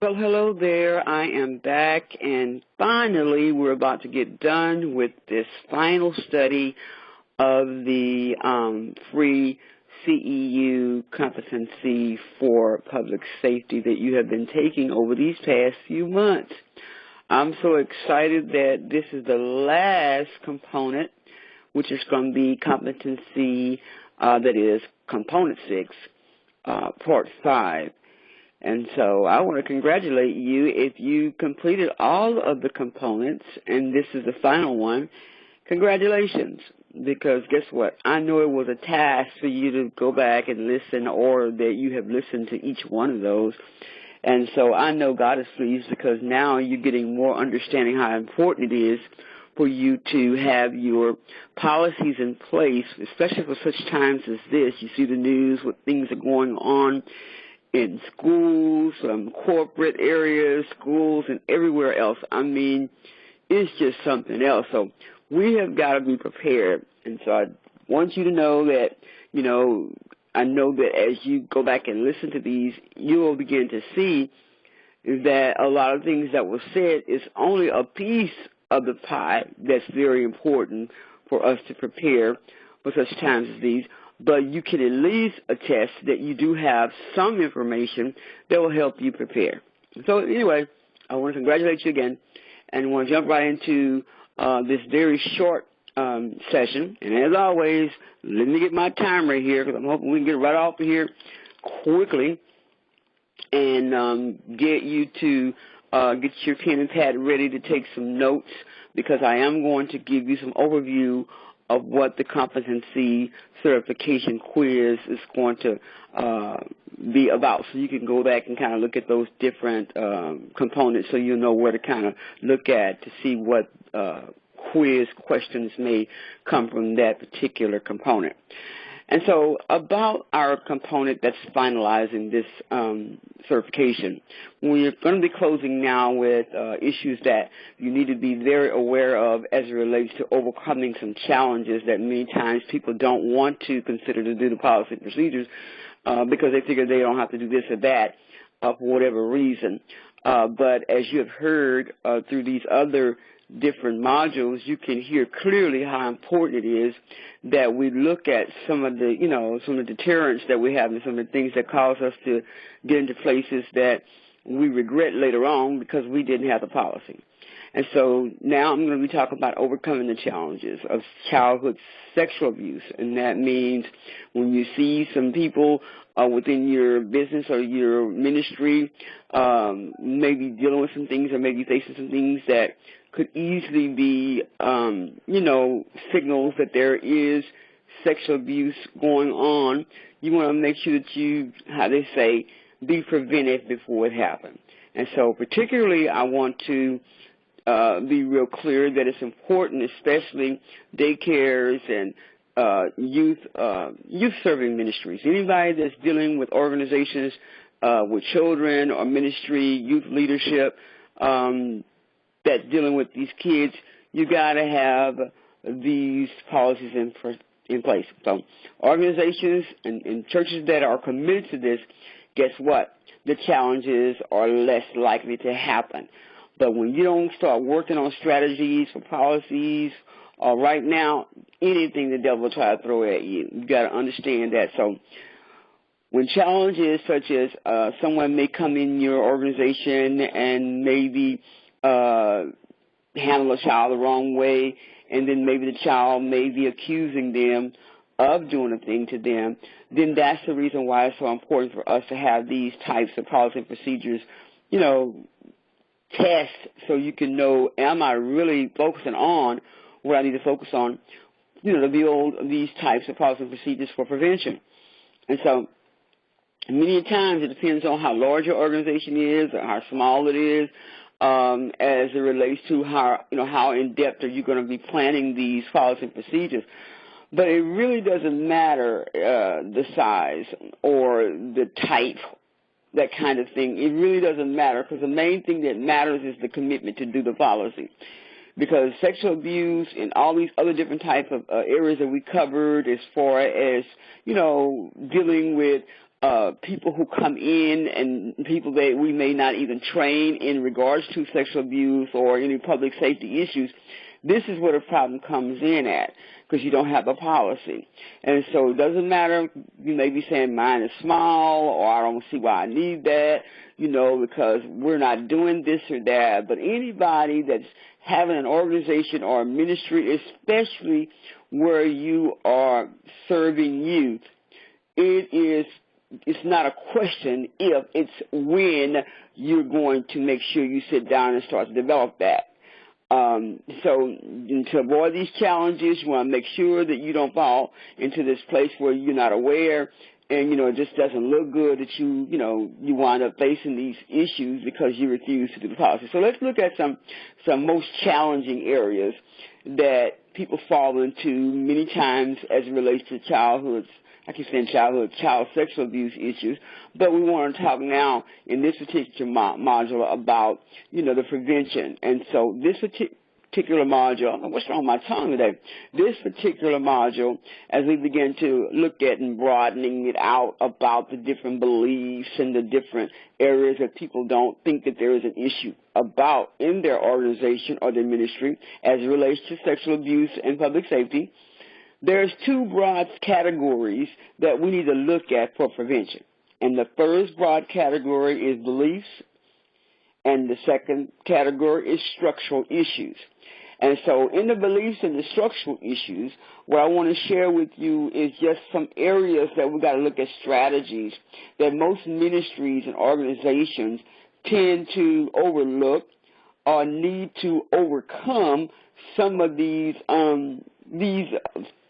Well, hello there. I am back, and finally we're about to get done with this final study of the free CEU Competency for Public Safety that you have been taking over these past few months. I'm so excited that this is the last component, which is going to be Competency, that is Component 6, Part 5. And so I want to congratulate you if you completed all of the components, and this is the final one. Congratulations, because guess what? I know it was a task for you to go back and listen, or that you have listened to each one of those. And so I know God is pleased because now you're getting more understanding how important it is for you to have your policies in place, especially for such times as this. You see the news, what things are going on in schools, corporate areas, schools, and everywhere else. I mean, it's just something else. So we have got to be prepared. And so I want you to know that, I know that as you go back and listen to these, you will begin to see that a lot of things that were said is only a piece of the pie that's very important for us to prepare for such times as these. But you can at least attest that you do have some information that will help you prepare. So anyway, I want to congratulate you again, and want to jump right into this very short session. And as always, let me get my timer here because I'm hoping we can get right off of here quickly and get you to get your pen and pad ready to take some notes, because I am going to give you some overview of what the competency certification quiz is going to be about, so you can go back and kind of look at those different components so you'll know where to kind of look at to see what quiz questions may come from that particular component. And so about our component that's finalizing this certification, we're going to be closing now with issues that you need to be very aware of as it relates to overcoming some challenges that many times people don't want to consider to do the policy and procedures because they figure they don't have to do this or that for whatever reason. But as you have heard through these other different modules, you can hear clearly how important it is that we look at some of the, some of the deterrents that we have and some of the things that cause us to get into places that we regret later on because we didn't have the policy. And so now I'm going to be talking about overcoming the challenges of childhood sexual abuse. And that means when you see some people within your business or your ministry maybe dealing with some things or maybe facing some things that could easily be, signals that there is sexual abuse going on, you want to make sure that you, how they say, be preventive before it happens. And so particularly I want to be real clear that it's important, especially daycares and youth serving ministries. Anybody that's dealing with organizations with children or ministry, youth leadership, that's dealing with these kids, you got to have these policies in place. So organizations and churches that are committed to this, guess what? The challenges are less likely to happen. But when you don't start working on strategies for policies, right now, anything the devil will try to throw at you, you got to understand that. So when challenges such as someone may come in your organization and maybe handle a child the wrong way, and then maybe the child may be accusing them of doing a thing to them, then that's the reason why it's so important for us to have these types of policy and procedures, test so you can know, am I really focusing on what I need to focus on, to build these types of policy and procedures for prevention. And so many times it depends on how large your organization is or how small it is, as it relates to how in depth are you going to be planning these policies and procedures. But it really doesn't matter the size or the type, that kind of thing. It really doesn't matter, because the main thing that matters is the commitment to do the policy. Because sexual abuse and all these other different types of areas that we covered, as far as dealing with people who come in and people that we may not even train in regards to sexual abuse or any public safety issues, this is where the problem comes in at, because you don't have a policy. And so it doesn't matter, you may be saying mine is small, or I don't see why I need that, because we're not doing this or that. But anybody that's having an organization or a ministry, especially where you are serving youth, it's not a question if, it's when you're going to make sure you sit down and start to develop that. So to avoid these challenges, you want to make sure that you don't fall into this place where you're not aware and, it just doesn't look good that you wind up facing these issues because you refuse to do the policy. So let's look at some most challenging areas that people fall into many times as it relates to child sexual abuse issues, but we want to talk now in this particular module about, the prevention. And so this particular module, I don't know what's wrong with my tongue today, this particular module, as we begin to look at and broadening it out about the different beliefs and the different areas that people don't think that there is an issue about in their organization or their ministry as it relates to sexual abuse and public safety, there's two broad categories that we need to look at for prevention. And the first broad category is beliefs, and the second category is structural issues. And so in the beliefs and the structural issues, what I want to share with you is just some areas that we've got to look at strategies that most ministries and organizations tend to overlook or need to overcome some of these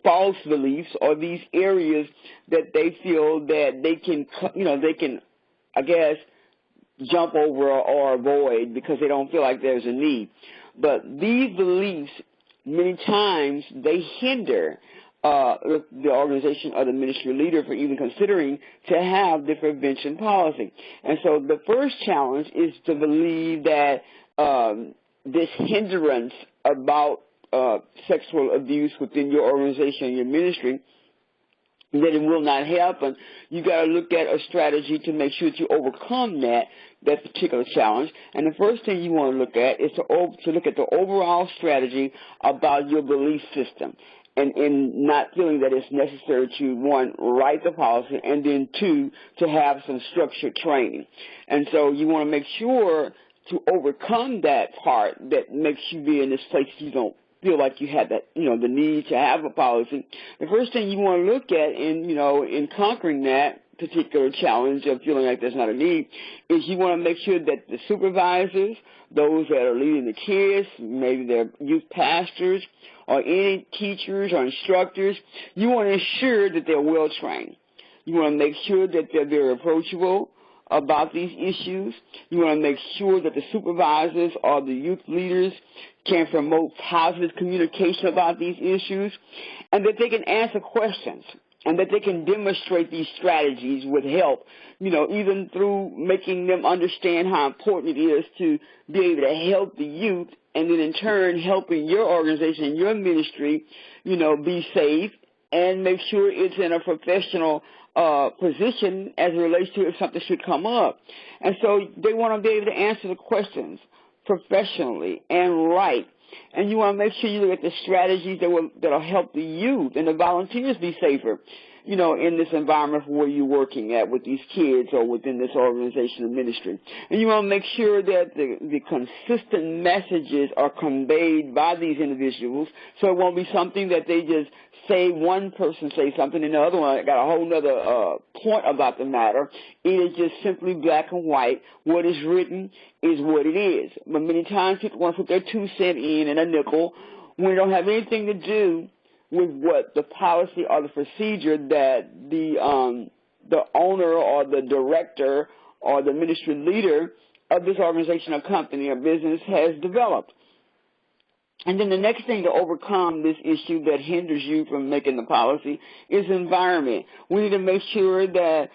false beliefs or these areas that they feel that they can, I guess, jump over or avoid because they don't feel like there's a need. But these beliefs, many times, they hinder the organization or the ministry leader for even considering to have the prevention policy. And so the first challenge is to believe that this hindrance about sexual abuse within your organization, your ministry, that it will not happen. You got to look at a strategy to make sure that you overcome that particular challenge. And the first thing you want to look at is to look at the overall strategy about your belief system, and in not feeling that it's necessary to, one, write the policy, and then two, to have some structured training. And so you want to make sure to overcome that part that makes you be in this place you don't feel like you have that, the need to have a policy. The first thing you want to look at in conquering that particular challenge of feeling like there's not a need is you want to make sure that the supervisors, those that are leading the kids, maybe they're youth pastors or any teachers or instructors, you want to ensure that they're well trained. You want to make sure that they're very approachable about these issues. You want to make sure that the supervisors or the youth leaders can promote positive communication about these issues, and that they can answer questions, and that they can demonstrate these strategies with help, even through making them understand how important it is to be able to help the youth, and then in turn helping your organization and your ministry, be safe and make sure it's in a professional position as it relates to if something should come up. And so they want to be able to answer the questions professionally and right. And you want to make sure you look at the strategies that'll help the youth and the volunteers be safer, in this environment where you're working at with these kids or within this organization of ministry. And you want to make sure that the consistent messages are conveyed by these individuals, so it won't be something that they just say, one person say something and the other one got a whole other point about the matter. It is just simply black and white. What is written is what it is. But many times people want to put their 2 cents in and a nickel when it don't have anything to do with what the policy or the procedure that the owner or the director or the ministry leader of this organization or company or business has developed. And then the next thing to overcome this issue that hinders you from making the policy is environment. We need to make sure that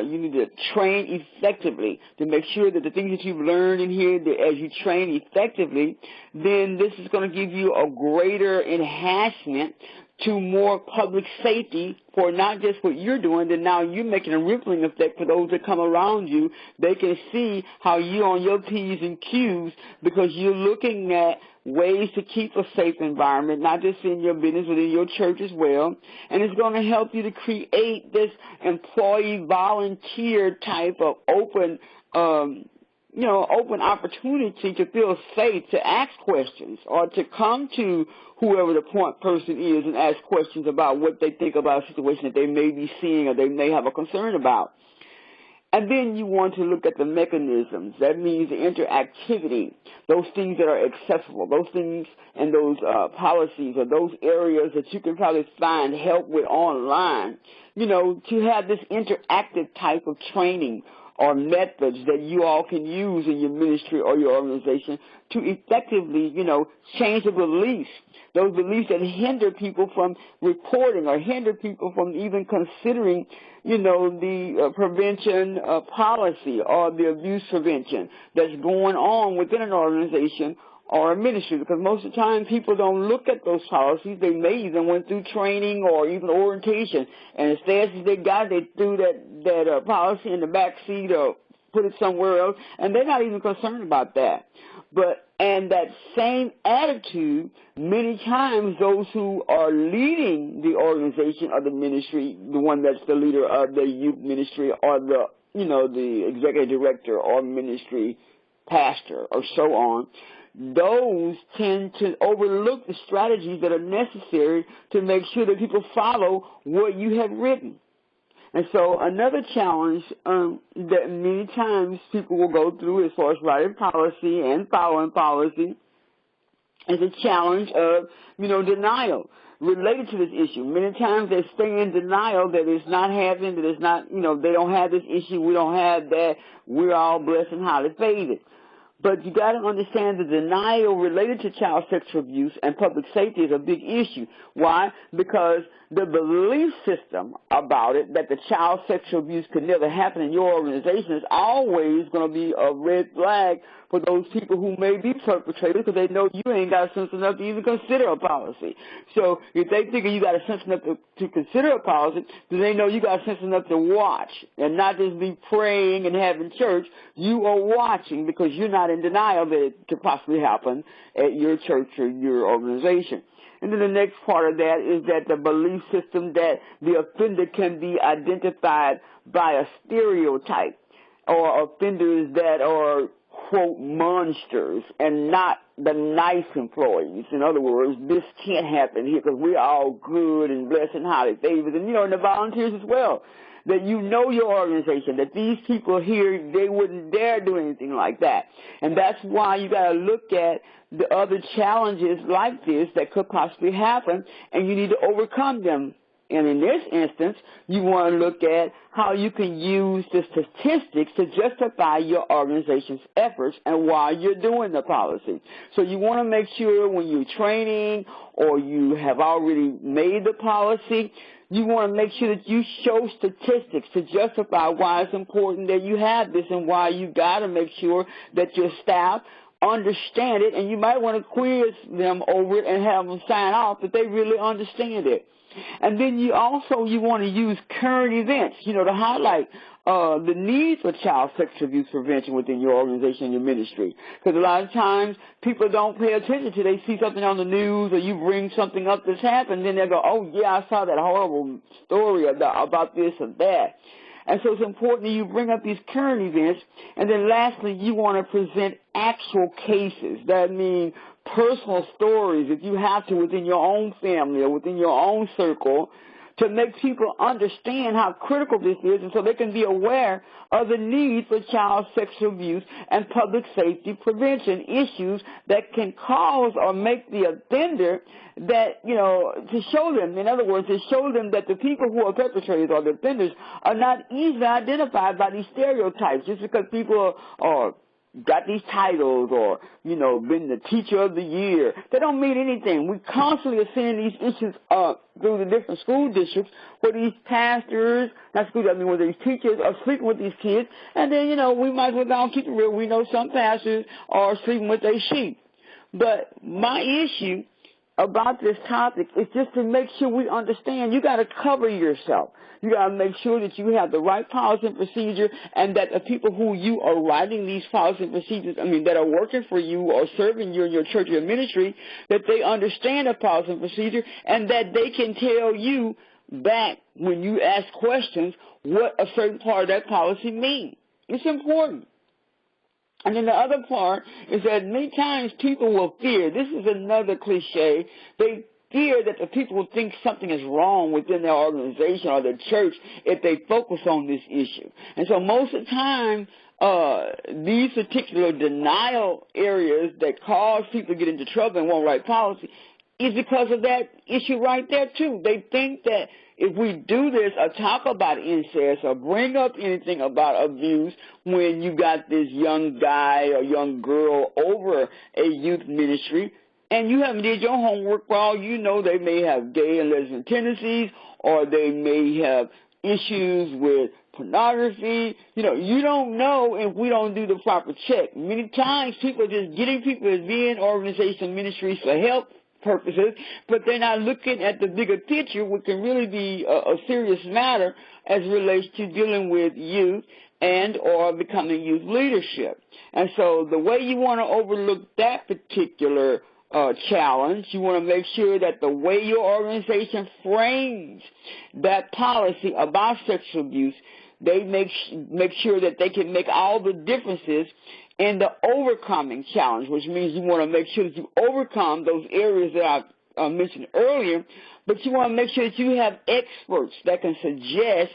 you need to train effectively, to make sure that the things that you've learned in here, that as you train effectively, then this is going to give you a greater enhancement to more public safety for not just what you're doing, then now you're making a rippling effect for those that come around you. They can see how you're on your P's and Q's because you're looking at ways to keep a safe environment, not just in your business, but in your church as well. And it's going to help you to create this employee volunteer type of open opportunity to feel safe to ask questions or to come to whoever the point person is and ask questions about what they think about a situation that they may be seeing or they may have a concern about. And then you want to look at the mechanisms. That means the interactivity, those things that are accessible, those things and those policies or those areas that you can probably find help with online, to have this interactive type of training or methods that you all can use in your ministry or your organization to effectively, change the beliefs, those beliefs that hinder people from reporting or hinder people from even considering, the prevention policy or the abuse prevention that's going on within an organization or a ministry, because most of the time people don't look at those policies. They may even went through training or even orientation, and as fast as they got it, they threw that policy in the back seat or put it somewhere else, and they're not even concerned about that. And that same attitude, many times those who are leading the organization or the ministry, the one that's the leader of the youth ministry or the executive director or ministry pastor or so on, those tend to overlook the strategies that are necessary to make sure that people follow what you have written. And so another challenge that many times people will go through as far as writing policy and following policy is a challenge of, denial related to this issue. Many times they stay in denial that it's not happening, that it's not, they don't have this issue, we don't have that, we're all blessed and highly favored. But you got to understand the denial related to child sexual abuse and public safety is a big issue. Why? Because the belief system about it, that the child sexual abuse could never happen in your organization, is always going to be a red flag for those people who may be perpetrators, because they know you ain't got sense enough to even consider a policy. So if they think you got a sense enough to consider a policy, then they know you got sense enough to watch and not just be praying and having church. You are watching because you're not in denial that it could possibly happen at your church or your organization. And then the next part of that is that the belief system that the offender can be identified by a stereotype or offenders that are, quote, monsters and not the nice employees. In other words, this can't happen here because we're all good and blessed and highly favored. And, and the volunteers as well, that your organization, that these people here, they wouldn't dare do anything like that. And that's why you got to look at the other challenges like this that could possibly happen, and you need to overcome them. And in this instance, you want to look at how you can use the statistics to justify your organization's efforts and why you're doing the policy. So you want to make sure when you're training or you have already made the policy, you want to make sure that you show statistics to justify why it's important that you have this and why you got to make sure that your staff understand it, and you might want to quiz them over it and have them sign off that they really understand it. And then you want to use current events, to highlight the need for child sexual abuse prevention within your organization and your ministry. Because a lot of times people don't pay attention to, they see something on the news or you bring something up that's happened, then they go, oh, yeah, I saw that horrible story about this or that. And so it's important that you bring up these current events. And then lastly, you want to present actual cases. That means personal stories, if you have to, within your own family or within your own circle, to make people understand how critical this is, and so they can be aware of the need for child sexual abuse and public safety prevention issues that can cause or make the offender that, to show them, in other words, to show them that the people who are perpetrators or the offenders are not easily identified by these stereotypes just because people are got these titles or, been the teacher of the year. They don't mean anything. We constantly are seeing these issues through the different school districts where these pastors, where these teachers are sleeping with these kids. And then, we might as well go and keep it real. We know some pastors are sleeping with their sheep. But my issue about this topic is just to make sure we understand you got to cover yourself. You got to make sure that you have the right policy and procedure, and that the people who you are writing these policies and procedures, that are working for you or serving you in your church or ministry, that they understand the policy and procedure, and that they can tell you back when you ask questions what a certain part of that policy means. It's important. And then the other part is that many times people will fear. This is another cliche. They fear that the people will think something is wrong within their organization or their church if they focus on this issue. And so most of the time, these particular denial areas that cause people to get into trouble and won't write policy is because of that issue right there, too. They think that if we do this or talk about incest or bring up anything about abuse when you got this young guy or young girl over a youth ministry and you haven't did your homework, for all you know, they may have gay and lesbian tendencies, or they may have issues with pornography. You don't know if we don't do the proper check. Many times people are just getting people as being organization ministries for help purposes, but they're not looking at the bigger picture, which can really be a serious matter as it relates to dealing with youth and or becoming youth leadership. And so the way you want to overlook that particular challenge, you want to make sure that the way your organization frames that policy about sexual abuse, they make sure that they can make all the differences in the overcoming challenge, which means you want to make sure that you overcome those areas that I mentioned earlier, but you want to make sure that you have experts that can suggest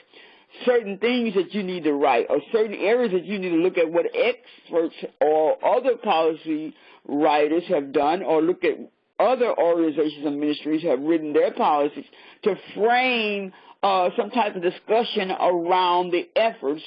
certain things that you need to write or certain areas that you need to look at what experts or other policy writers have done, or look at other organizations and ministries have written their policies to frame some type of discussion around the efforts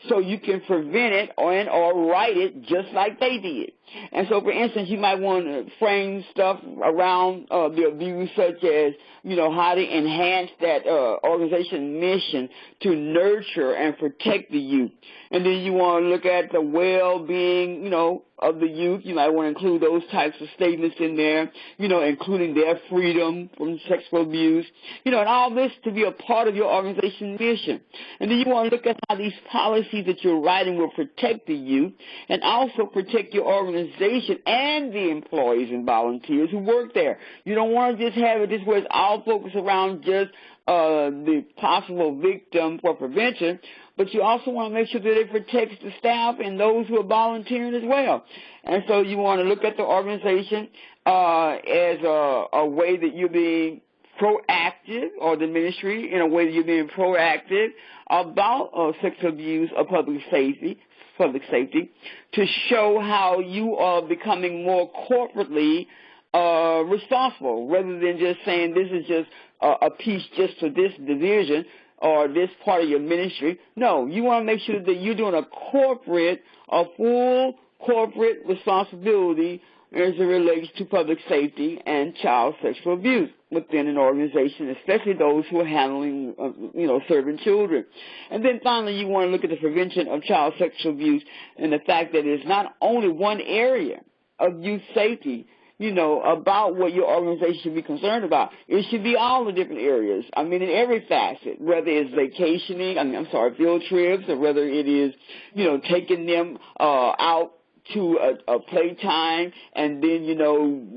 so you can prevent it or write it just like they did. And so, for instance, you might want to frame stuff around the abuse, such as, how to enhance that organization mission to nurture and protect the youth. And then you want to look at the well-being, of the youth. You might want to include those types of statements in there, including their freedom from sexual abuse, and all this to be a part of your organization mission. And then you want to look at how these policies that you're writing will protect the youth and also protect your organization and the employees and volunteers who work there. You don't want to just have it this way, it's all focused around just the possible victim for prevention, but you also want to make sure that it protects the staff and those who are volunteering as well. And so you want to look at the organization as a way that you're being proactive, or the ministry in a way that you're being proactive about sexual abuse or public safety, to show how you are becoming more corporately responsible, rather than just saying this is just a piece just for this division or this part of your ministry. No, you want to make sure that you're doing a full corporate responsibility as it relates to public safety and child sexual abuse within an organization, especially those who are handling, serving children. And then finally, you want to look at the prevention of child sexual abuse and the fact that it's not only one area of youth safety, about what your organization should be concerned about. It should be all the different areas. In every facet, whether it's vacationing, field trips, or whether it is, taking them out to a playtime, and then,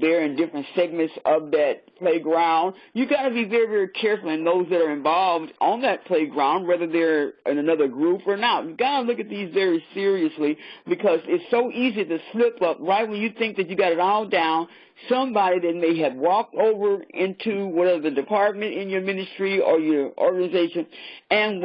they're in different segments of that playground. You got to be very, very careful in those that are involved on that playground, whether they're in another group or not. You got to look at these very seriously, because it's so easy to slip up right when you think that you got it all down. Somebody that may have walked over into whatever the department in your ministry or your organization, and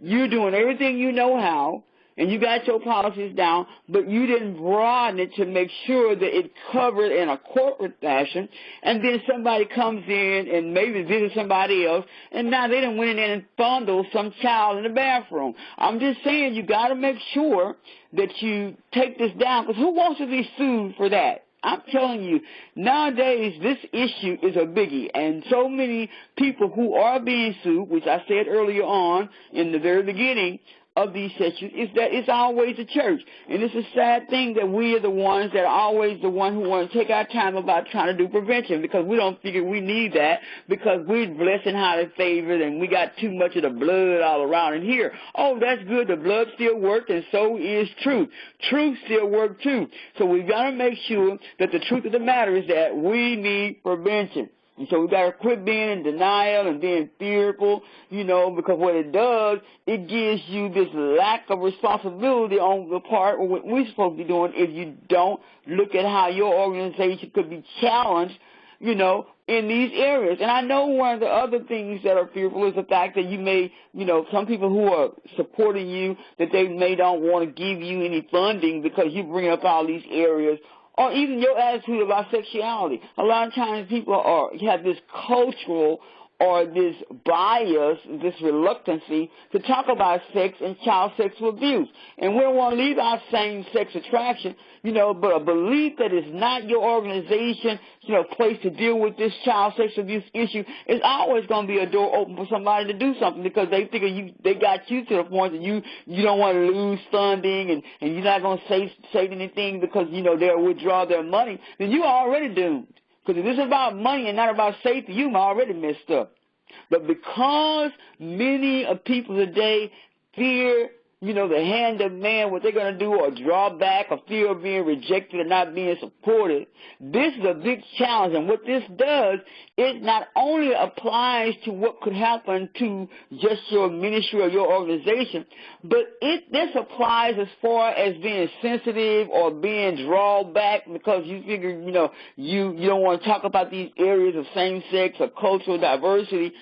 you're doing everything you know how, and you got your policies down, but you didn't broaden it to make sure that it covered in a corporate fashion, and then somebody comes in and maybe visits somebody else, and now they done went in there and fondled some child in the bathroom. I'm just saying, you got to make sure that you take this down, because who wants to be sued for that? I'm telling you, nowadays this issue is a biggie, and so many people who are being sued, which I said earlier on in the very beginning, of these issues is that it's always the church. And it's a sad thing that we are the ones that are always the one who want to take our time about trying to do prevention, because we don't figure we need that because we're blessed and highly favored and we got too much of the blood all around in here. Oh, that's good. The blood still works, and so is truth. Truth still works too. So we've got to make sure that the truth of the matter is that we need prevention. And so we got to quit being in denial and being fearful, because what it does, it gives you this lack of responsibility on the part of what we're supposed to be doing if you don't look at how your organization could be challenged, in these areas. And I know one of the other things that are fearful is the fact that you may, some people who are supporting you, that they may don't want to give you any funding because you bring up all these areas, or even your attitude about sexuality. A lot of times people have this cultural or this bias, this reluctancy to talk about sex and child sexual abuse. And we don't want to leave out same-sex attraction, but a belief that it's not your organization, place to deal with this child sexual abuse issue is always going to be a door open for somebody to do something, because they figure they got you to the point that you don't want to lose funding and you're not going to say anything because, they'll withdraw their money. Then you're already doomed. Because if this is about money and not about safety, you've already messed up. But because many of people today fear, the hand of man, what they're going to do, or draw back, or fear of being rejected or not being supported, this is a big challenge. And what this does, it not only applies to what could happen to just your ministry or your organization, but this applies as far as being sensitive or being drawn back because you figure, you don't want to talk about these areas of same-sex or cultural diversity,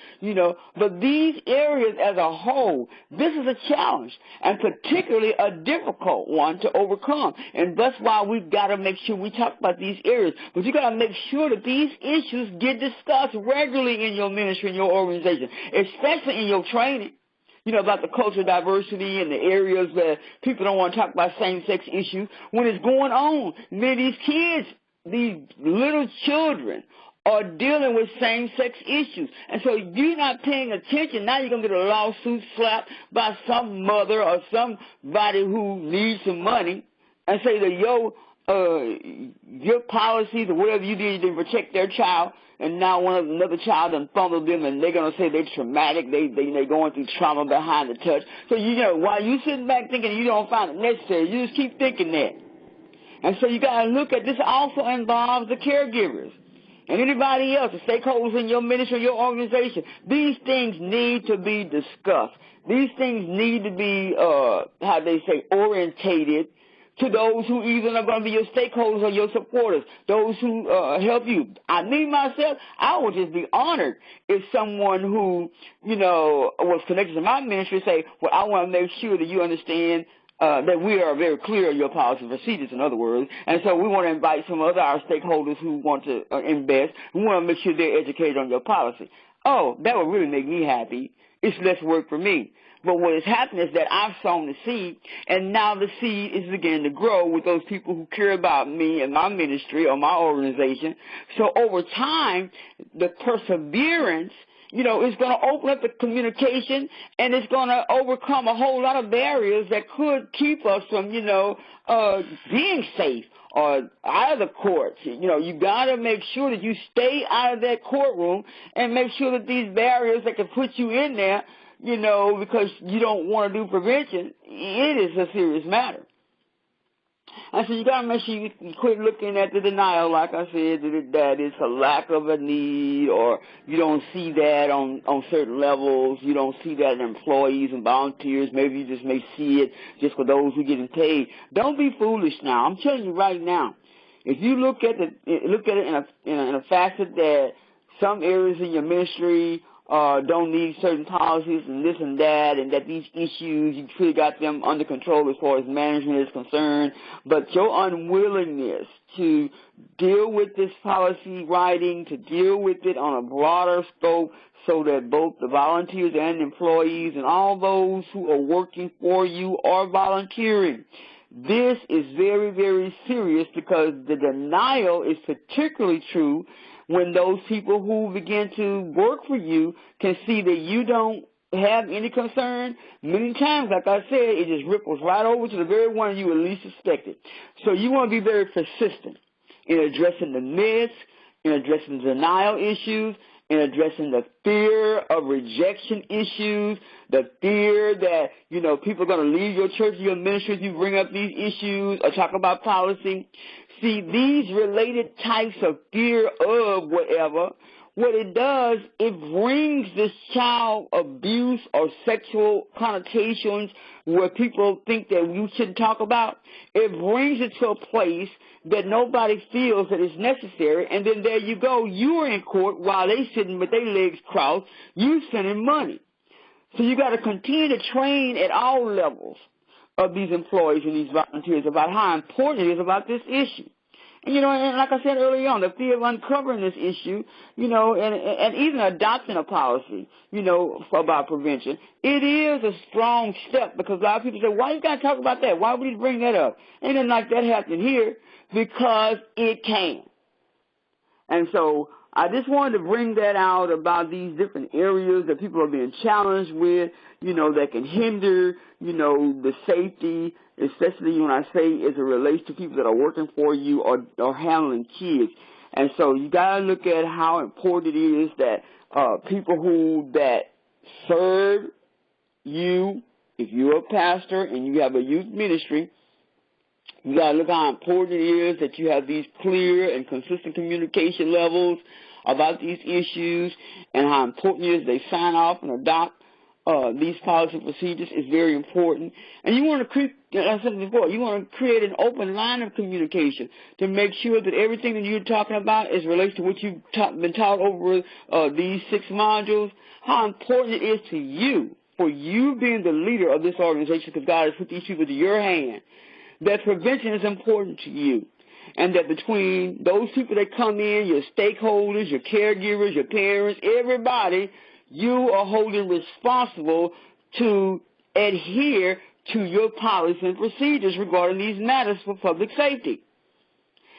but these areas as a whole, this is a challenge, and particularly a difficult one to overcome. And that's why we've got to make sure we talk about these areas. But you got to make sure that these issues get discussed regularly in your ministry, in your organization, especially in your training, about the cultural diversity and the areas where people don't want to talk about same-sex issues. When it's going on, many of these kids, these little children, are dealing with same-sex issues. And so you're not paying attention. Now you're going to get a lawsuit slapped by some mother or somebody who needs some money and say that your policies or whatever you did to protect their child, and now another child done fumbled them, and they're going to say they're traumatic, they're going through trauma behind the touch. So, while you sitting back thinking you don't find it necessary, you just keep thinking that. And so you got to look at this also involves the caregivers and anybody else, the stakeholders in your ministry, your organization. These things need to be discussed. These things need to be, orientated to those who either are going to be your stakeholders or your supporters, those who help you. Me, myself, I would just be honored if someone who, was connected to my ministry say, well, I want to make sure that you understand that we are very clear on your policy procedures, in other words. And so we want to invite some other our stakeholders who want to invest. We want to make sure they're educated on your policy. Oh, that would really make me happy. It's less work for me. But what has happened is that I've sown the seed, and now the seed is beginning to grow with those people who care about me and my ministry or my organization. So over time, the perseverance, is going to open up the communication, and it's going to overcome a whole lot of barriers that could keep us from, being safe or out of the courts. You got to make sure that you stay out of that courtroom and make sure that these barriers that can put you in there, because you don't want to do prevention, it is a serious matter. And so you got to make sure you quit looking at the denial, like I said, that it's a lack of a need, or you don't see that on certain levels. You don't see that in employees and volunteers. Maybe you just may see it just for those who are getting paid. Don't be foolish now. I'm telling you right now. If you look at it in a facet that some areas in your ministry don't need certain policies and this and that these issues, you truly got them under control as far as management is concerned, but your unwillingness to deal with this policy writing, to deal with it on a broader scope so that both the volunteers and employees and all those who are working for you are volunteering. This is very, very serious, because the denial is particularly true when those people who begin to work for you can see that you don't have any concern, many times, like I said, it just ripples right over to the very one you would least suspect it. So you want to be very persistent in addressing the myths, in addressing denial issues, in addressing the fear of rejection issues, the fear that, people are going to leave your church or your ministry if you bring up these issues or talk about policy. See, these related types of fear of whatever, what it does, it brings this child abuse or sexual connotations where people think that you shouldn't talk about. It brings it to a place that nobody feels that it's necessary, and then there you go. You are in court while they sitting with their legs crossed. You sending money. So you got to continue to train at all levels of these employees and these volunteers about how important it is about this issue. And, and like I said earlier on, the fear of uncovering this issue, and even adopting a policy, about prevention, it is a strong step because a lot of people say, why you got to talk about that? Why would you bring that up? And then like that happened here because it can. And so I just wanted to bring that out about these different areas that people are being challenged with, that can hinder, the safety, especially when I say as it relates to people that are working for you or handling kids. And so you got to look at how important it is that people that serve you, if you're a pastor and you have a youth ministry, you got to look how important it is that you have these clear and consistent communication levels about these issues, and how important it is they sign off and adopt these policy procedures is very important. And you want to create, as I said before, you want to create an open line of communication to make sure that everything that you're talking about is related to what you've been taught over these 6 modules, how important it is to you, for you being the leader of this organization, because God has put these people to your hand, that prevention is important to you. And that between those people that come in, your stakeholders, your caregivers, your parents, everybody, you are holding responsible to adhere to your policies and procedures regarding these matters for public safety.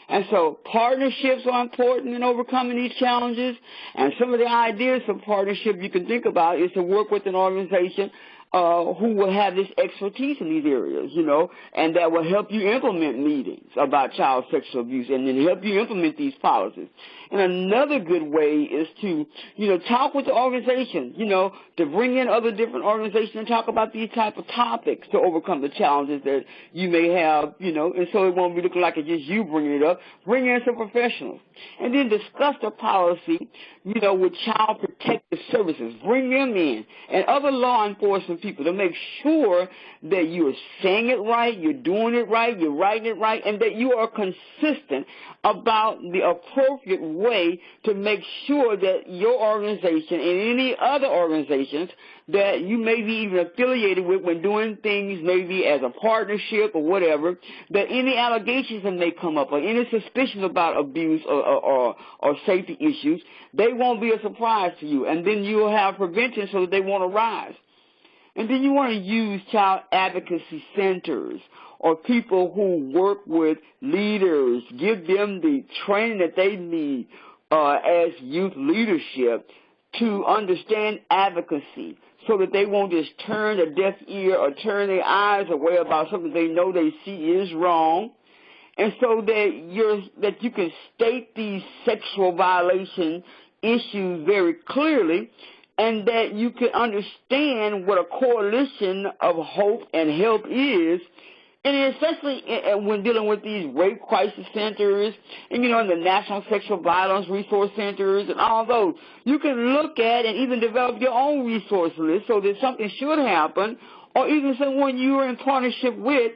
And so partnerships are important in overcoming these challenges. And some of the ideas for partnership you can think about is to work with an organization who will have this expertise in these areas, and that will help you implement meetings about child sexual abuse and then help you implement these policies. And another good way is to, talk with the organization, to bring in other different organizations and talk about these type of topics to overcome the challenges that you may have, and so it won't be looking like it's just you bringing it up. Bring in some professionals. And then discuss the policy, with child protective services. Bring them in and other law enforcement people to make sure that you are saying it right, you're doing it right, you're writing it right, and that you are consistent about the appropriate way to make sure that your organization and any other organizations that you may be even affiliated with when doing things maybe as a partnership or whatever, that any allegations that may come up or any suspicions about abuse or safety issues, they won't be a surprise to you. And then you will have prevention so that they won't arise. And then you want to use child advocacy centers or people who work with leaders, give them the training that they need as youth leadership to understand advocacy so that they won't just turn a deaf ear or turn their eyes away about something they know they see is wrong. And so that you can state these sexual violation issues very clearly, and that you can understand what a coalition of hope and help is, and especially when dealing with these rape crisis centers and, and the National Sexual Violence Resource Centers and all those. You can look at and even develop your own resource list so that something should happen, or even someone you are in partnership with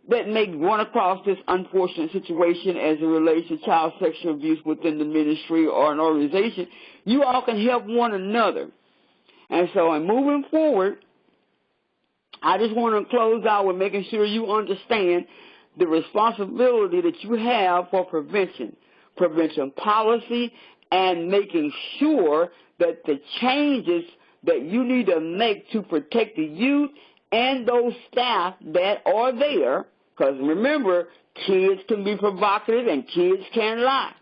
that may run across this unfortunate situation as it relates to child sexual abuse within the ministry or an organization. You all can help one another. And so in moving forward, I just want to close out with making sure you understand the responsibility that you have for prevention policy, and making sure that the changes that you need to make to protect the youth and those staff that are there, because remember, kids can be provocative and kids can lie.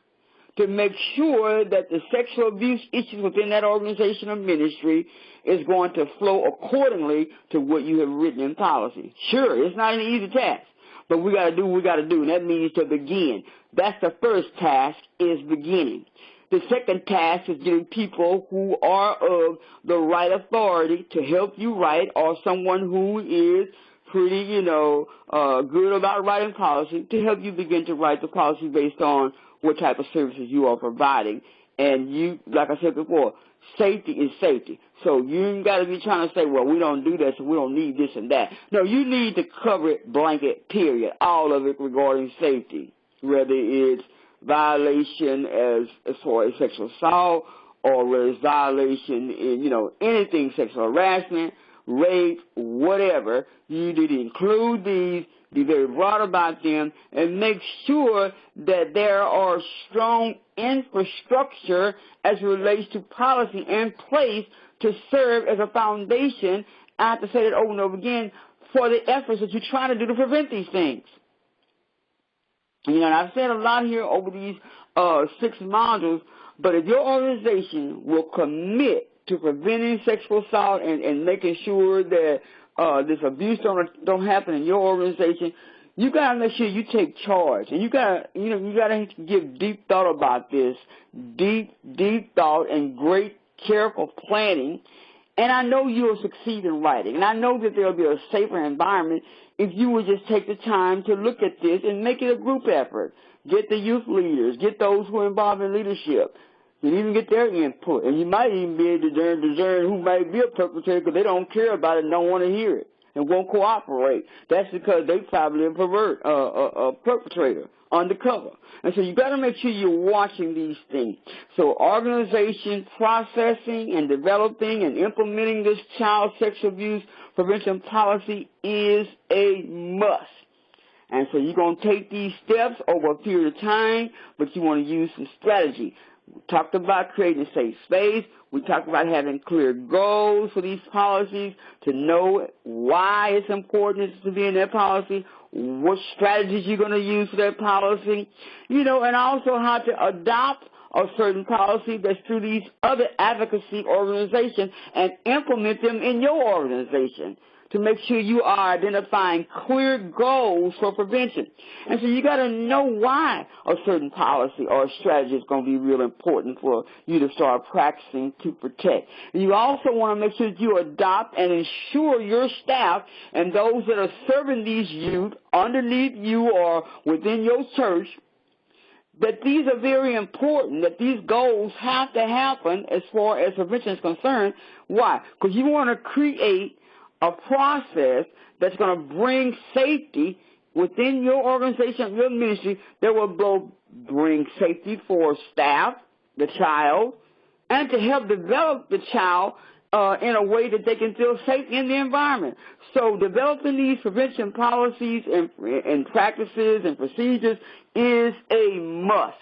to make sure that the sexual abuse issues within that organization or ministry is going to flow accordingly to what you have written in policy. Sure, it's not an easy task, but we got to do what we got to do, and that means to begin. That's the first task, is beginning. The second task is getting people who are of the right authority to help you write, or someone who is pretty, good about writing policy, to help you begin to write the policy based on what type of services you are providing. And you, like I said before, safety is safety. So you ain't got to be trying to say, well, we don't do that, so we don't need this and that. No, you need to cover it blanket, period, all of it regarding safety, whether it's violation as far as sexual assault, or whether it's violation in, anything, sexual harassment, rape, whatever. You need to include these, be very broad about them, and make sure that there are strong infrastructure as it relates to policy in place to serve as a foundation, I have to say that over and over again, for the efforts that you're trying to do to prevent these things. And I've said a lot here over these 6 modules, but if your organization will commit to preventing sexual assault and making sure that this abuse don't happen in your organization, you got to make sure you take charge. And you got to give deep thought about this, deep thought and great careful planning. And I know you'll succeed in writing. And I know that there'll be a safer environment if you would just take the time to look at this and make it a group effort. Get the youth leaders, get those who are involved in leadership, and even get their input. And you might even be able to discern who might be a perpetrator because they don't care about it and don't want to hear it and won't cooperate. That's because they probably a perpetrator undercover. And so you got to make sure you're watching these things. So organization, processing, and developing and implementing this child sexual abuse prevention policy is a must. And so you're going to take these steps over a period of time, but you want to use some strategy. We talked about creating a safe space. We talked about having clear goals for these policies, to know why it's important to be in that policy, what strategies you're going to use for that policy, and also how to adopt a certain policy that's through these other advocacy organizations and implement them in your organization, to make sure you are identifying clear goals for prevention. And so you got to know why a certain policy or strategy is going to be real important for you to start practicing to protect. And you also want to make sure that you adopt and ensure your staff and those that are serving these youth underneath you or within your church, that these are very important, that these goals have to happen as far as prevention is concerned. Why? Because you want to create a process that's going to bring safety within your organization, your ministry, that will both bring safety for staff, the child, and to help develop the child in a way that they can feel safe in the environment. So developing these prevention policies and practices and procedures is a must.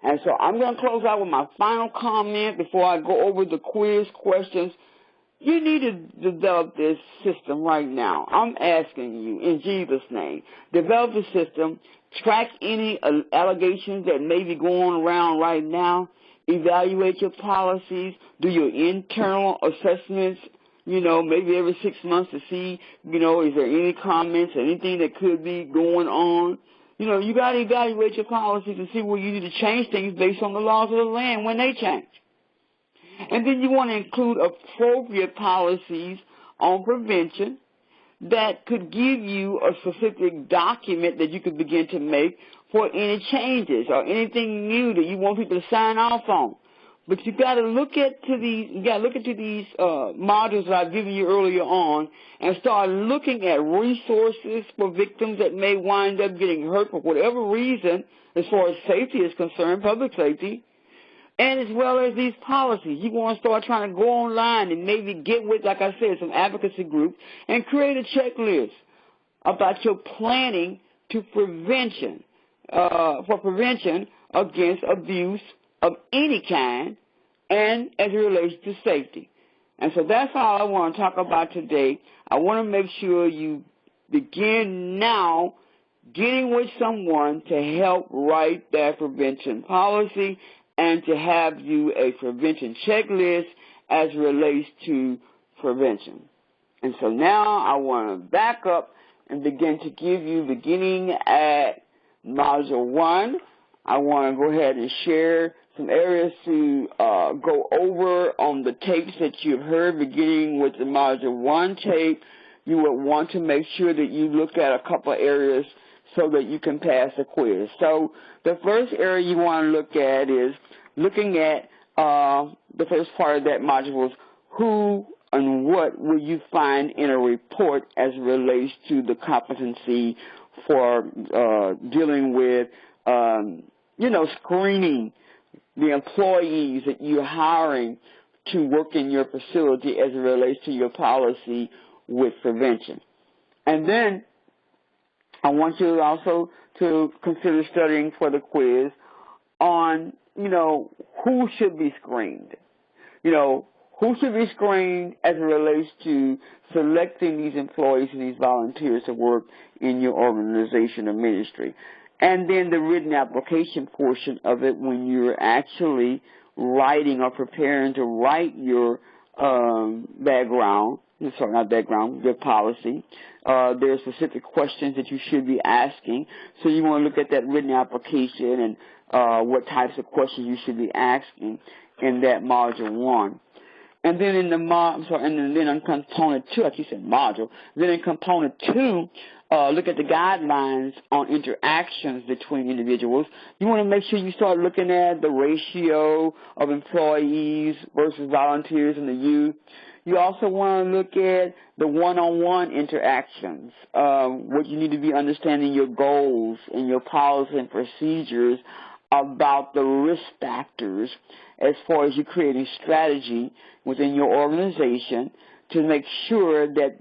And so I'm going to close out with my final comment before I go over the quiz questions. You need to develop this system right now. I'm asking you, in Jesus' name, develop the system, track any allegations that may be going around right now, evaluate your policies, do your internal assessments, maybe every 6 months to see, is there any comments or anything that could be going on. You got to evaluate your policies and see where you need to change things based on the laws of the land when they change. And then you want to include appropriate policies on prevention that could give you a specific document that you could begin to make for any changes or anything new that you want people to sign off on. But you got to look into these modules that I've given you earlier on and start looking at resources for victims that may wind up getting hurt for whatever reason, as far as safety is concerned, public safety. And as well as these policies, you want to start trying to go online and maybe get with, like I said, some advocacy groups and create a checklist about your planning to prevention, for prevention against abuse of any kind and as it relates to safety. And so that's all I want to talk about today. I want to make sure you begin now getting with someone to help write that prevention policy and to have you a prevention checklist as it relates to prevention. And so now I want to back up and begin to give you, beginning at Module 1, I want to go ahead and share some areas to go over on the tapes that you've heard, beginning with the Module 1 tape. You would want to make sure that you look at a couple of areas so that you can pass the quiz. So the first area you want to look at is looking at the first part of that module was who and what will you find in a report as it relates to the competency for dealing with, screening the employees that you're hiring to work in your facility as it relates to your policy with prevention. And then I want you also to consider studying for the quiz on, who should be screened. Who should be screened as it relates to selecting these employees and these volunteers to work in your organization or ministry. And then the written application portion of it when you're actually writing or preparing to write your your policy. There are specific questions that you should be asking. So you want to look at that written application and what types of questions you should be asking in that Module 1. And then in then on Component 2, like you said, module. Then in Component 2, look at the guidelines on interactions between individuals. You want to make sure you start looking at the ratio of employees versus volunteers in the youth. You also want to look at the one-on-one interactions, what you need to be understanding your goals and your policy and procedures about the risk factors as far as you creating strategy within your organization to make sure that,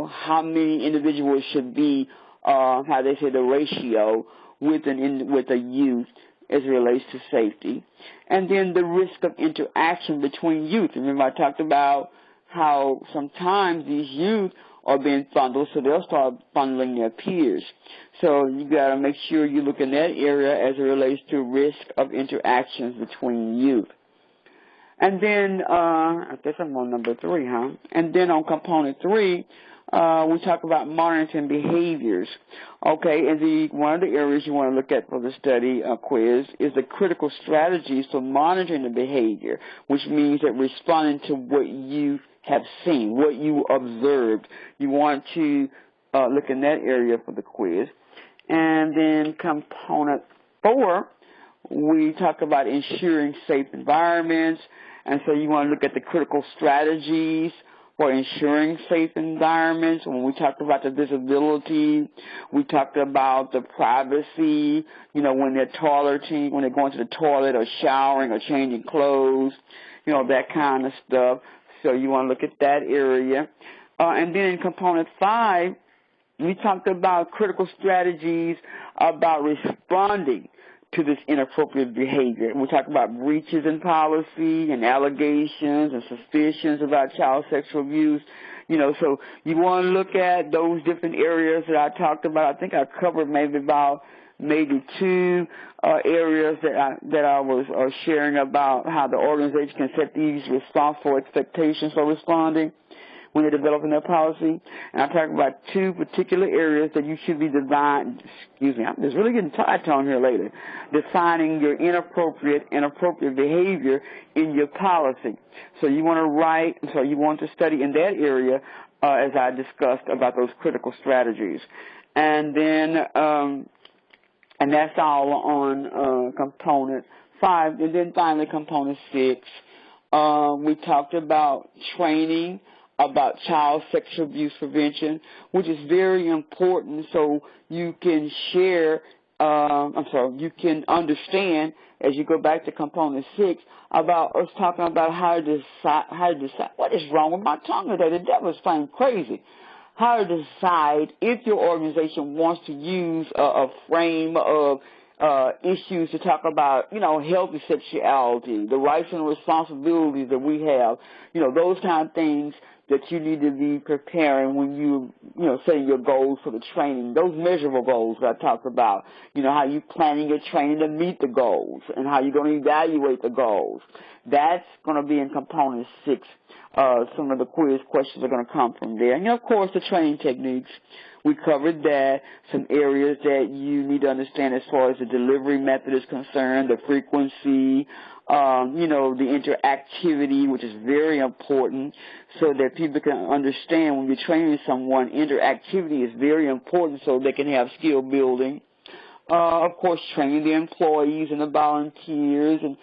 how many individuals should be, the ratio with a youth as it relates to safety. And then the risk of interaction between youth. Remember I talked about how sometimes these youth are being funneled, so they'll start funneling their peers. So you got to make sure you look in that area as it relates to risk of interactions between youth. And then, I guess I'm on number 3, huh? And then on Component 3, we talk about monitoring behaviors. Okay, and one of the areas you want to look at for the study quiz is the critical strategies for monitoring the behavior, which means that responding to what you have seen, what you observed. You want to look in that area for the quiz. And then Component 4, we talk about ensuring safe environments. And so you want to look at the critical strategies for ensuring safe environments. When we talked about the visibility, we talked about the privacy, when they're toileting, when they're going to the toilet or showering or changing clothes, that kind of stuff. So you want to look at that area. And then in Component 5, we talked about critical strategies about responding to this inappropriate behavior. We talked about breaches in policy and allegations and suspicions about child sexual abuse. So you want to look at those different areas that I talked about. I think I covered maybe 2 areas that I was sharing about how the organization can set these responsible expectations for responding when they're developing their policy. And I talked about 2 particular areas that you should be I'm just really getting tight-toned here lately. Defining your inappropriate behavior in your policy. So you want to study in that area as I discussed about those critical strategies. And then, and that's all on Component 5. And then finally, Component 6, we talked about training about child sexual abuse prevention, which is very important so you can you can understand as you go back to Component 6 about us talking about how to decide. What is wrong with my tongue today? The devil's playing crazy. How to decide if your organization wants to use a frame of issues to talk about, healthy sexuality, the rights and responsibilities that we have, those kind of things that you need to be preparing when you setting your goals for the training. Those measurable goals that I talked about, how you planning your training to meet the goals and how you're going to evaluate the goals. That's going to be in component 6. Some of the quiz questions are going to come from there. And, of course, the training techniques. We covered that, some areas that you need to understand as far as the delivery method is concerned, the frequency, the interactivity, which is very important, so that people can understand when you're training someone, interactivity is very important so they can have skill building. Of course, training the employees and the volunteers and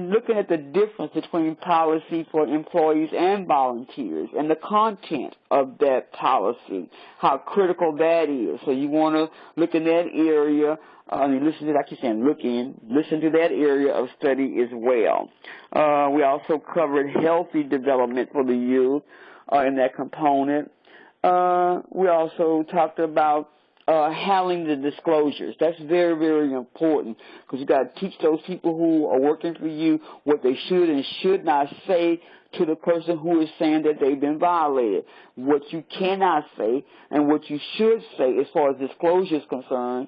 looking at the difference between policy for employees and volunteers and the content of that policy, how critical that is. So you want to look in that area. Listen to that area of study as well. We also covered healthy development for the youth in that component. We also talked about handling the disclosures. That's very, very important because you got to teach those people who are working for you what they should and should not say to the person who is saying that they've been violated, what you cannot say and what you should say as far as disclosure is concerned,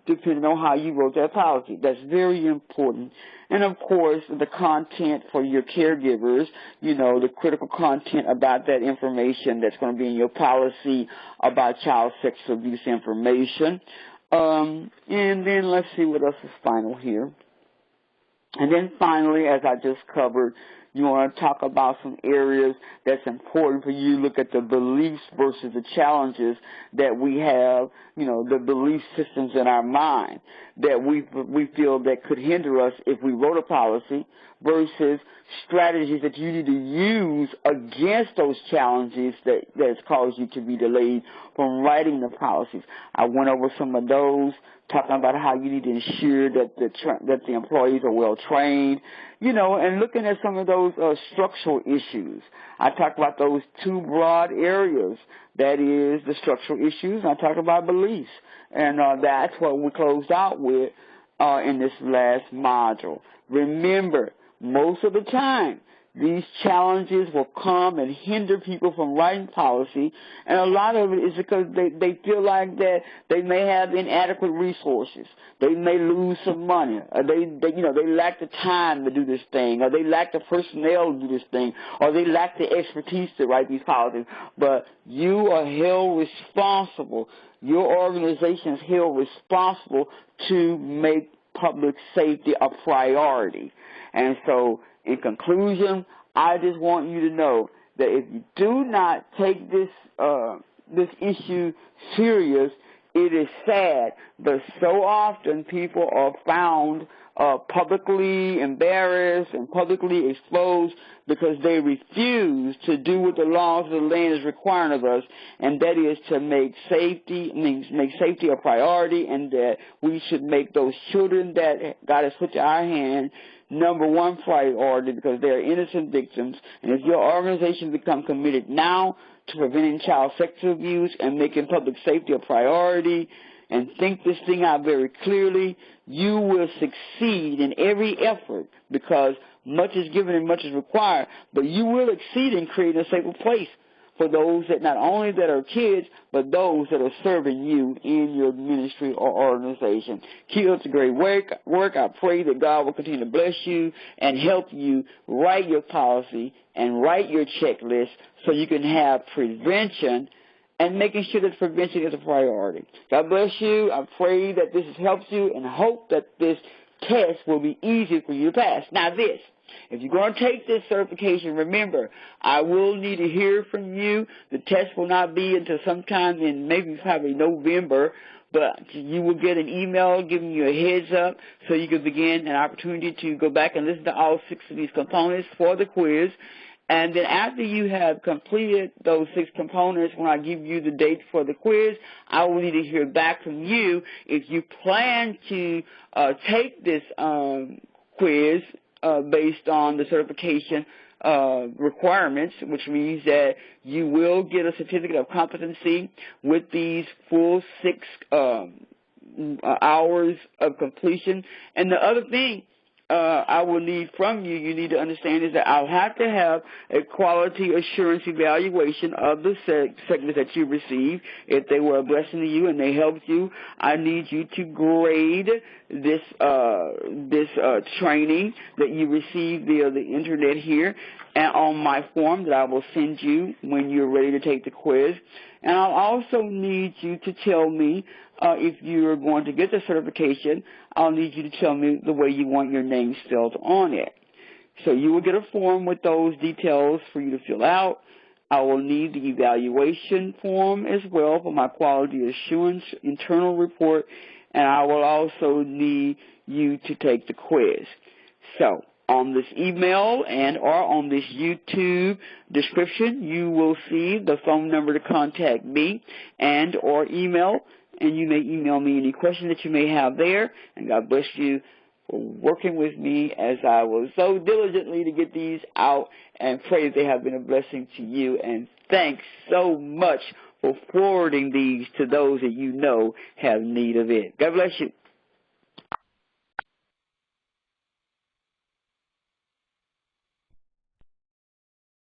depending on how you wrote that policy. That's very important. And, of course, the content for your caregivers, the critical content about that information that's going to be in your policy about child sexual abuse information. And then let's see what else is final here. And then finally, as I just covered, you want to talk about some areas that's important for you to look at the beliefs versus the challenges that we have, the belief systems in our mind that we feel that could hinder us if we wrote a policy versus strategies that you need to use against those challenges that's caused you to be delayed from writing the policies. I went over some of those, talking about how you need to ensure that the employees are well trained, and looking at some of those structural issues. I talked about those 2 broad areas. That is the structural issues, and I talked about beliefs. And that's what we closed out with in this last module. Remember, most of the time, these challenges will come and hinder people from writing policy, and a lot of it is because they feel like that they may have inadequate resources. They may lose some money, or they lack the time to do this thing, or they lack the personnel to do this thing, or they lack the expertise to write these policies. But you are held responsible. Your organization is held responsible to make public safety a priority. And so, in conclusion, I just want you to know that if you do not take this issue serious, it is sad, but so often people are found publicly embarrassed and publicly exposed because they refuse to do what the laws of the land is requiring of us, and that is to make safety a priority, and that we should make those children that God has put to our hand number 1 priority because they are innocent victims. And if your organization becomes committed now to preventing child sexual abuse and making public safety a priority and think this thing out very clearly, you will succeed in every effort because much is given and much is required, but you will exceed in creating a safer place for those that not only that are kids, but those that are serving you in your ministry or organization. Keep up the great work. I pray that God will continue to bless you and help you write your policy and write your checklist so you can have prevention and making sure that prevention is a priority. God bless you. I pray that this has helped you and hope that this test will be easy for you to pass. Now this. If you're going to take this certification, remember, I will need to hear from you. The test will not be until sometime in probably November, but you will get an email giving you a heads up so you can begin an opportunity to go back and listen to all 6 of these components for the quiz. And then after you have completed those 6 components, when I give you the date for the quiz, I will need to hear back from you if you plan to take this quiz based on the certification requirements, which means that you will get a certificate of competency with these full 6 hours of completion. And the other thing, I will need from you, you need to understand, is that I'll have to have a quality assurance evaluation of the segments that you received. If they were a blessing to you and they helped you, I need you to grade this training that you received via the internet here and on my form that I will send you when you're ready to take the quiz. And I'll also need you to tell me if you're going to get the certification, I'll need you to tell me the way you want your name spelled on it. So you will get a form with those details for you to fill out. I will need the evaluation form as well for my quality assurance internal report, and I will also need you to take the quiz. So on this email and or on this YouTube description, you will see the phone number to contact me and or email, and you may email me any questions that you may have there. And God bless you for working with me as I was so diligently to get these out, and pray they have been a blessing to you. And thanks so much for forwarding these to those that you know have need of it. God bless you.